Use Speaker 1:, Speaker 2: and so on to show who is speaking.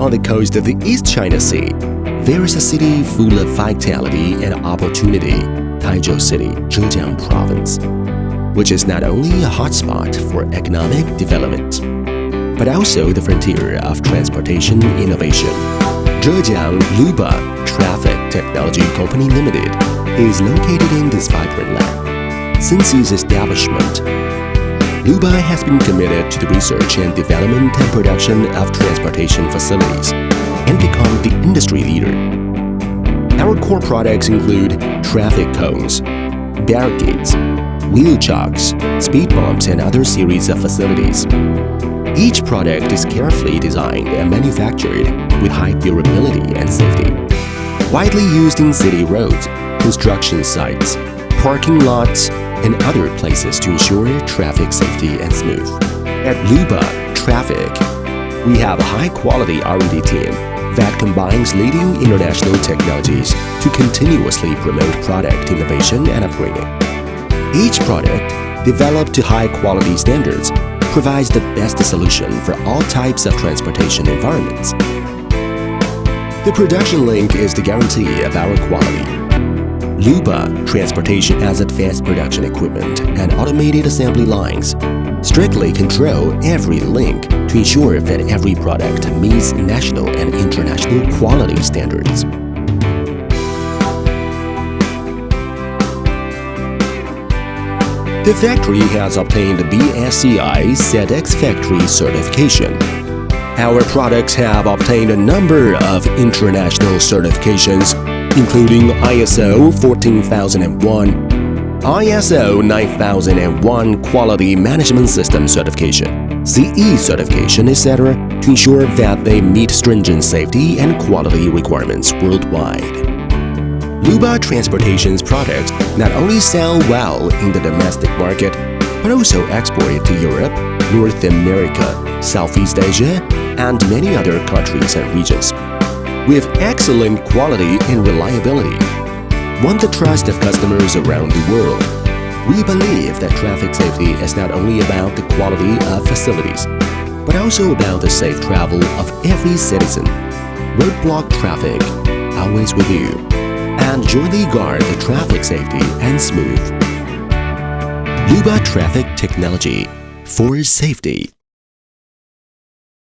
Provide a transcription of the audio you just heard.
Speaker 1: on the coast of the East China Sea, there is a city full of vitality and opportunity, Taizhou City, Zhejiang Province, which is not only a hotspot for economic development, but also the frontier of transportation innovation. Zhejiang Luba Traffic Technology Company Limited is located in this vibrant land. Since its establishment, Luba has been committed to the research and development and production of transportation facilities and become the industry leader. Our core products include traffic cones, barricades, wheel chocks, speed bumps, and other series of facilities. Each product is carefully designed and manufactured with high durability and safety. Widely used in city roads, construction sites, parking lots, and other places to ensure traffic safety and smooth. At Luba Traffic, we have a high-quality R&D team that combines leading international technologies to continuously promote product innovation and upgrading. Each product, developed to high-quality standards, provides the best solution for all types of transportation environments. The production link is the guarantee of our quality. Luba Transportation has advanced production equipment and automated assembly lines. Strictly control every link to ensure that every product meets national and international quality standards. The factory has obtained the BSCI SEDEX factory certification. Our products have obtained a number of international certifications, including ISO 14001, ISO 9001 Quality Management System certification, CE certification, etc., to ensure that they meet stringent safety and quality requirements worldwide. Luba Transportation's products not only sell well in the domestic market, but also exported to Europe, North America, Southeast Asia, and many other countries and regions. With excellent quality and reliability, won the trust of customers around the world. We believe that traffic safety is not only about the quality of facilities, but also about the safe travel of every citizen. Roadblock traffic, always with you, and jointly guard the traffic safety and smooth. Luba Traffic Technology for safety.